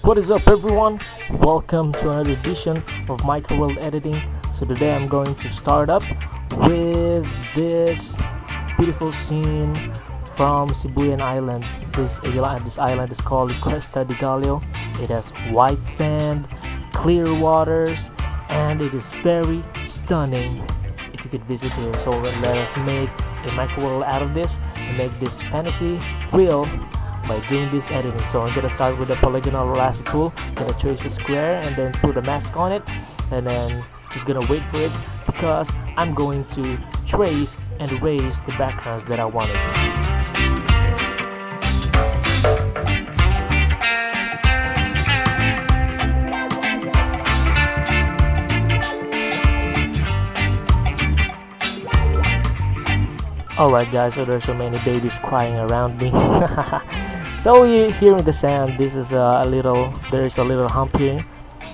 What is up, everyone? Welcome to another edition of MicroWorld editing. So today I'm going to start up with this beautiful scene from Sibuyan Island. This island is called Cresta de Gallo. It has white sand, clear waters, and it is very stunning if you could visit here. So let us make a MicroWorld out of this and make this fantasy real by doing this editing. So I'm gonna start with the polygonal lasso tool, gonna trace the square and then put a mask on it, and then just gonna wait for it because I'm going to trace and erase the backgrounds that I wanted. Alright guys, so there's so many babies crying around me. So here in the sand, this is there's a little hump here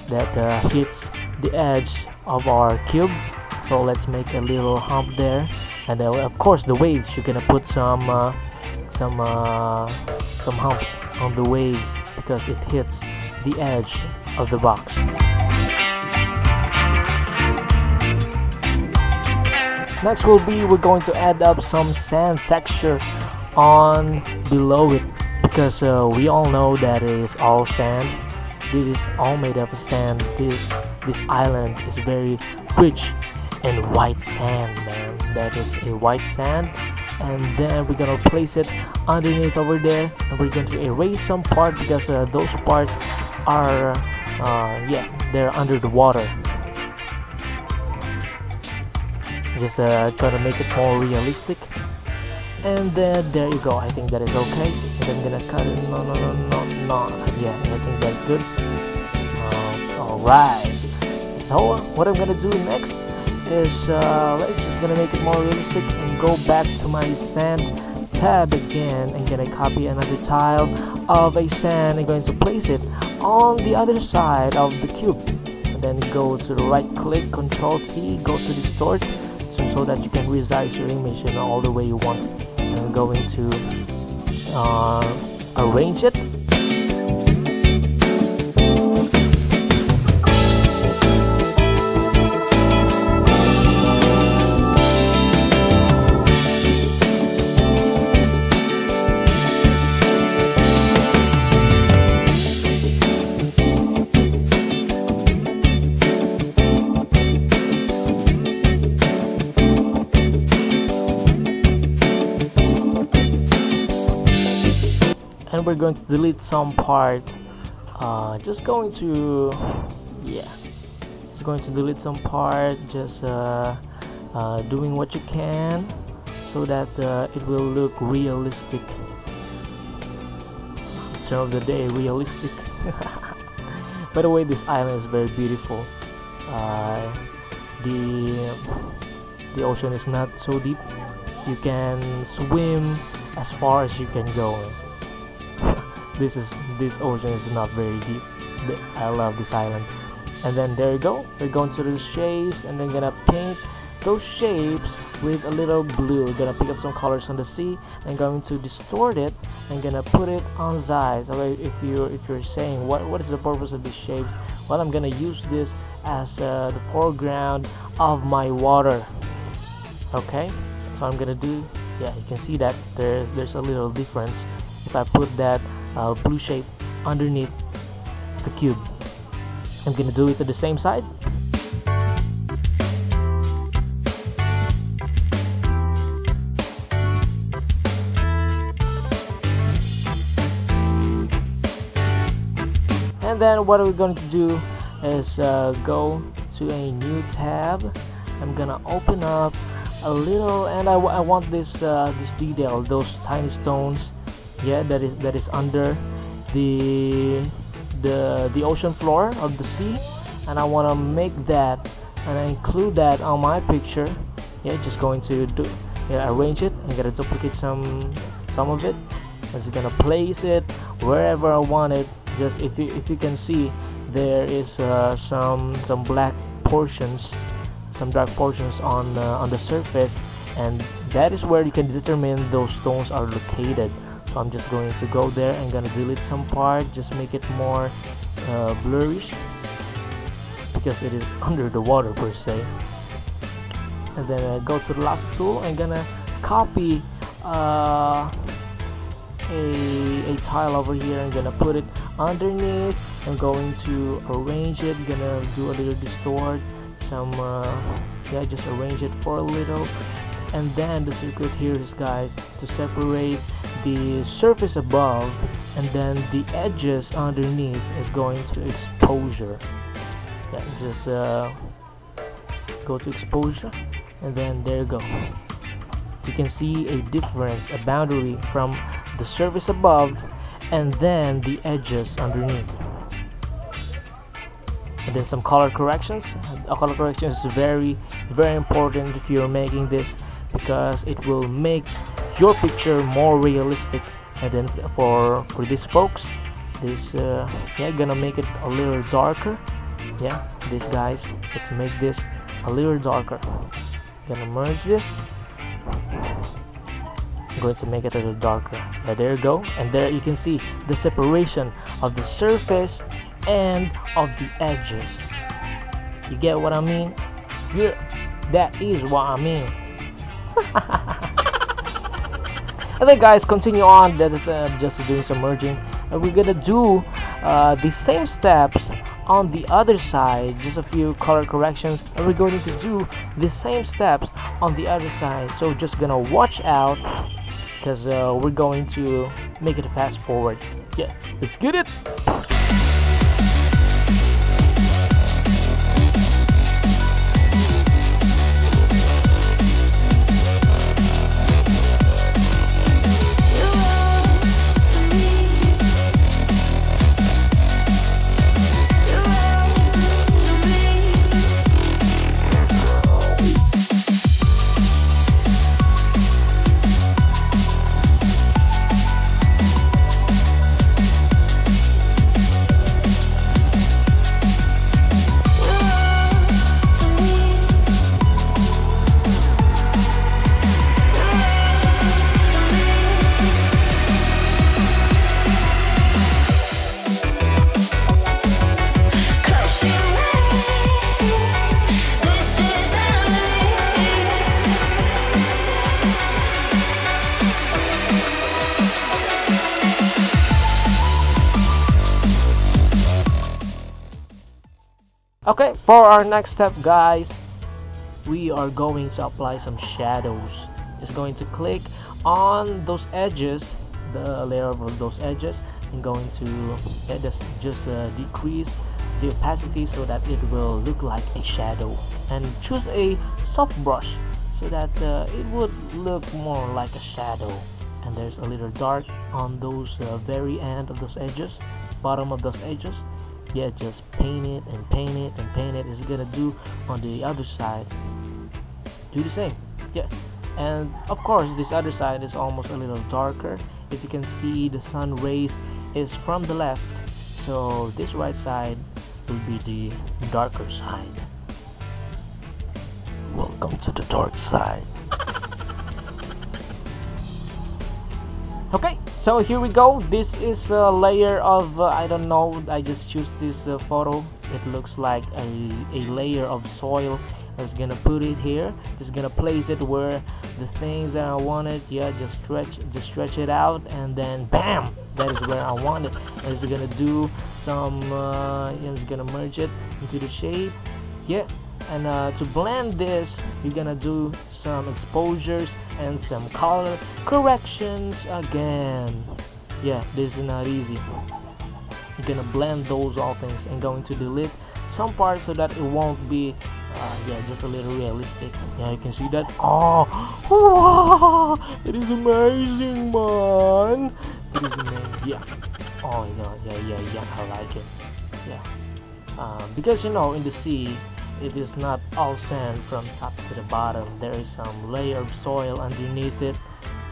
that hits the edge of our cube. So let's make a little hump there, and then of course the waves, you're gonna put some humps on the waves because it hits the edge of the box. Next we're going to add up some sand texture on below it, because we all know that it is all sand. This is all made of sand. This island is very rich in white sand, man. That is a white sand, and then we're gonna place it underneath over there, and we're going to erase some part because those parts are they're under the water. Just try to make it more realistic, and then there you go. I think that is okay. And I'm gonna cut it. No. Yeah, I think that's good. Alright. So what I'm gonna do next is let's just gonna make it more realistic and go back to my sand tab again, and gonna copy another tile of a sand and going to place it on the other side of the cube, and then go to the right click, Control T, go to distort, so that you can resize your image in all the way you want. And I'm going to arrange it. And we're going to delete some part. Just going to delete some part. Just doing what you can so that it will look realistic. Term of the day, realistic. By the way, this island is very beautiful. The ocean is not so deep. You can swim as far as you can go. This ocean is not very deep. I love this island. And then there you go. We're going to the shapes, and then gonna paint those shapes with a little blue. Gonna pick up some colors on the sea and going to distort it and gonna put it on sides. Okay, if you're saying what is the purpose of these shapes? Well, I'm gonna use this as the foreground of my water. Okay, so I'm gonna do. Yeah, you can see that there's a little difference if I put that blue shape underneath the cube. I'm gonna do it to the same side. And then what we're going to do is go to a new tab. I'm gonna open up a little, and I want this detail, those tiny stones. Yeah, that is under the ocean floor of the sea, and I want to make that and I include that on my picture. Yeah, just going to arrange it. I'm gonna duplicate some of it. I'm just gonna place it wherever I want it. Just if you can see, there is some black portions, some dark portions on the surface, and that is where you can determine those stones are located. So I'm just going to go there and gonna delete some part, just make it more blurry because it is under the water per se. And then go to the last tool and gonna copy a tile over here and gonna put it underneath. I'm going to arrange it, gonna do a little distort, some yeah, just arrange it for a little. And then the secret here is, guys, to separate the surface above and then the edges underneath is going to exposure. Yeah, just go to exposure, and then there you go. You can see a difference, a boundary from the surface above and then the edges underneath. And then some color corrections. Color correction is very important if you're making this, because it will make your picture more realistic. And then for these folks, this yeah, gonna make it a little darker. Yeah, these guys, let's make this a little darker. Gonna merge this. I'm going to make it a little darker. There you go. And there you can see the separation of the surface and of the edges. You get what I mean? Yeah, that is what I mean. And then, guys, continue on. That is just doing some merging, and we're gonna do the same steps on the other side, just a few color corrections, and we're going to do the same steps on the other side. So just gonna watch out, because we're going to make it fast forward. Yeah, let's get it. Okay, for our next step, guys, we are going to apply some shadows. Just going to click on those edges, the layer of those edges, and going to just decrease the opacity so that it will look like a shadow, and choose a soft brush so that it would look more like a shadow. And there's a little dark on those very end of those edges, bottom of those edges. Yeah, just paint it and paint it and paint it. It's gonna do on the other side. Do the same. Yeah, and of course this other side is almost a little darker. If you can see, the sun rays is from the left, so this right side will be the darker side. Welcome to the dark side. Okay, so here we go. This is a layer of I don't know, I just choose this photo. It looks like a layer of soil. I was gonna put it here, just gonna place it where the things that I wanted. Yeah, just stretch it out, and then bam, that is where I want it. And it's gonna do some it's gonna merge it into the shape. Yeah, and to blend this, you're gonna do some exposures and some color corrections again. Yeah, this is not easy. You're gonna blend those all things and going to delete some parts so that it won't be yeah, just a little realistic. Yeah, you can see that. Oh, wow, it is amazing, man. It is amazing. Yeah. Oh yeah, I like it. Yeah, because you know, in the sea, it is not all sand from top to the bottom. There is some layer of soil underneath it.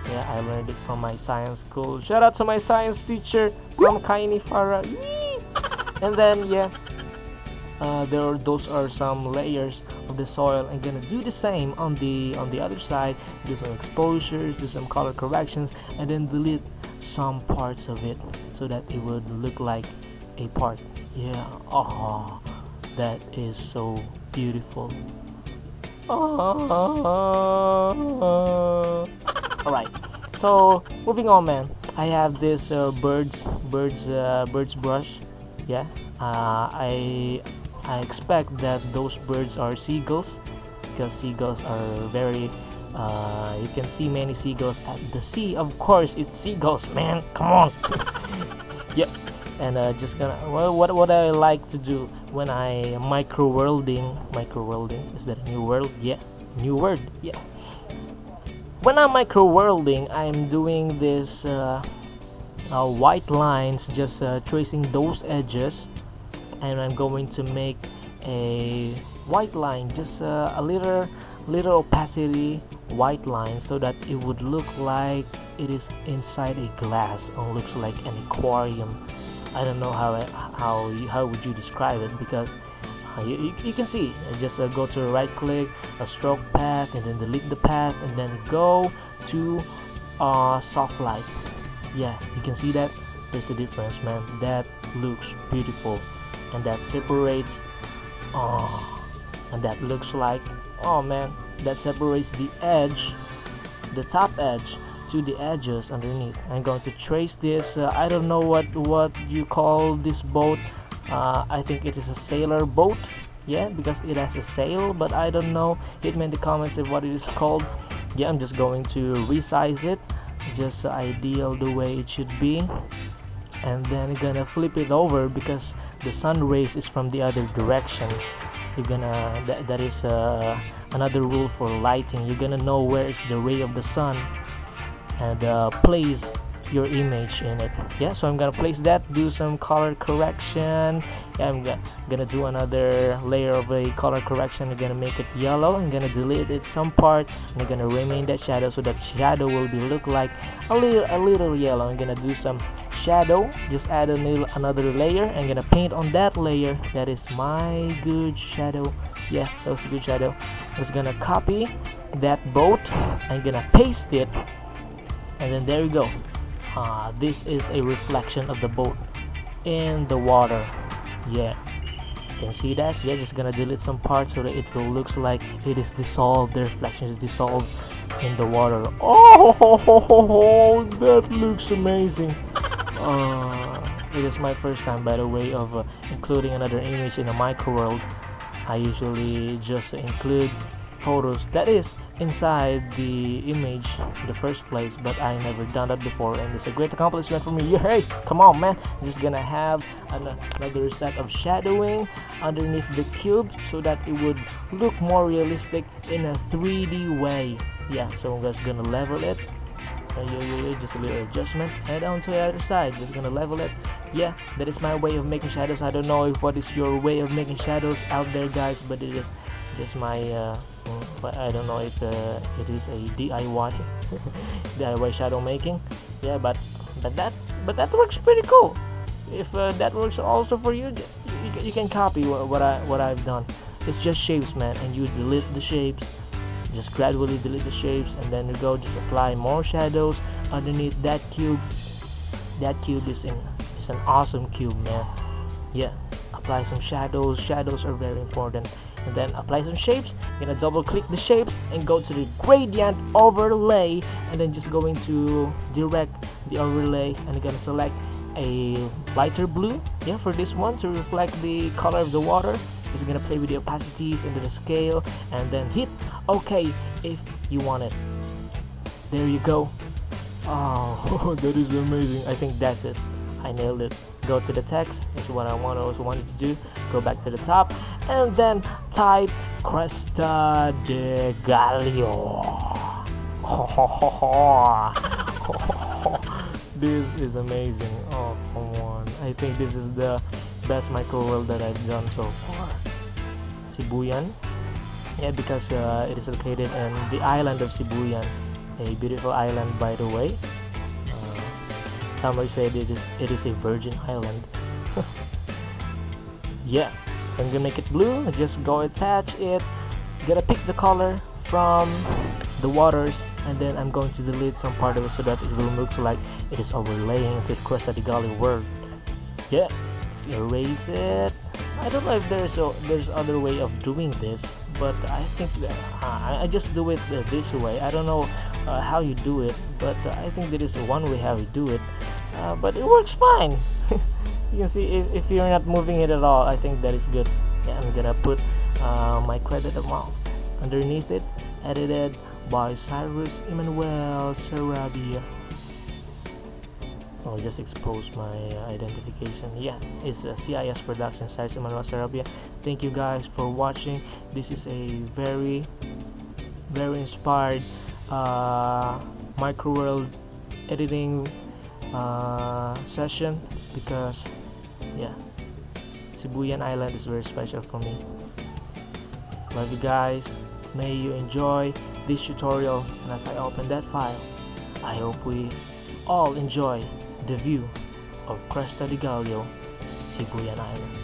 Yeah, I learned it from my science school. Shout out to my science teacher from Kaini Farah. And then yeah, those are some layers of the soil. I'm gonna do the same on the other side. Do some exposures, do some color corrections, and then delete some parts of it so that it would look like a part. Yeah, oh, that is so beautiful. Alright, so moving on, man. I have this birds brush. Yeah, I expect that those birds are seagulls, because seagulls are very you can see many seagulls at the sea. Of course, it's seagulls, man. Come on. Yep. And just gonna what I like to do when I microworlding, is that a new word? Yeah, new word. Yeah. When I'm microworlding, I'm doing this white lines, just tracing those edges, and I'm going to make a white line, just a little opacity white line, so that it would look like it is inside a glass, or looks like an aquarium. I don't know how would you describe it, because you can see, just go to right click, a stroke path, and then delete the path, and then go to soft light. Yeah, you can see that there's a difference, man. That looks beautiful, and that separates, and that looks like, oh man, that separates the edge, the top edge, to the edges underneath. I'm going to trace this. I don't know what you call this boat. I think it is a sailor boat. Yeah, because it has a sail, but I don't know. Hit me in the comments of what it is called. Yeah, I'm just going to resize it, just ideal the way it should be, and then I'm gonna flip it over, because the sun rays is from the other direction. You're gonna that is another rule for lighting. You're gonna know where is the ray of the sun, and place your image in it. Yeah, so I'm gonna place that, do some color correction. Yeah, I'm gonna do another layer of a color correction. I'm gonna make it yellow. I'm gonna delete it some part, and I'm gonna remain that shadow, so that shadow will be look like a little yellow. I'm gonna do some shadow, just add another layer. I'm gonna paint on that layer. That is my good shadow. Yeah, that was a good shadow. I'm just gonna copy that boat. I'm gonna paste it, and then there you go. This is a reflection of the boat in the water. Yeah, you can see that. Yeah, just gonna delete some parts so that it will looks like it is dissolved. The reflection is dissolved in the water. Oh, that looks amazing. It is my first time, by the way, of including another image in a MicroWorld. I usually just include photos that is inside the image in the first place, but I never done that before, and it's a great accomplishment for me. Yeah, hey, come on, man. I'm just gonna have another set of shadowing underneath the cube, so that it would look more realistic in a 3D way. Yeah, so I'm just gonna level it. Just a little adjustment, and on to the other side, just gonna level it. Yeah, that is my way of making shadows. I don't know what is your way of making shadows out there, guys, but it is just my but I don't know if it is a DIY DIY shadow making. Yeah, but that works pretty cool. If that works also for you, you can copy what I've done. It's just shapes, man, and you delete the shapes. Just gradually delete the shapes, and then you go just apply more shadows underneath that cube. That cube is an awesome cube, man. Yeah, apply some shadows. Shadows are very important. And then apply some shapes. You're gonna double click the shapes and go to the gradient overlay, and then just going to direct the overlay, and you're gonna select a lighter blue, yeah, for this one to reflect the color of the water. Just gonna play with the opacities and the scale, and then hit OK if you want it. There you go. Oh, that is amazing. I think that's it. I nailed it. Go to the text. This is what I also wanted to do. Go back to the top, and then type Cresta de Gallo. This is amazing. Oh, come on. I think this is the best MicroWorld that I've done so far. Sibuyan. Yeah, because it is located in the island of Sibuyan. A beautiful island, by the way. Some might say it is a virgin island. Yeah, I'm gonna make it blue. Just go attach it. You gotta pick the color from the waters, and then I'm going to delete some part of it so that it will look like it is overlaying into the Cresta de Gallo world. Yeah, erase it. I don't know if there's other way of doing this, but I think I just do it this way. I don't know how you do it, but I think there is one way how you do it, but it works fine. You can see if you're not moving it at all, I think that is good. Yeah, I'm gonna put my credit amount underneath it, edited by Cyrus Emmanuel Sarabia. I'll just expose my identification. Yeah, it's a CIS production, Cyrus Emmanuel Sarabia. Thank you guys for watching. This is a very inspired MicroWorld editing session, because yeah, Sibuyan Island is very special for me. Love you guys. May you enjoy this tutorial, and as I open that file, I hope we all enjoy the view of Cresta de Gallo, Sibuyan Island.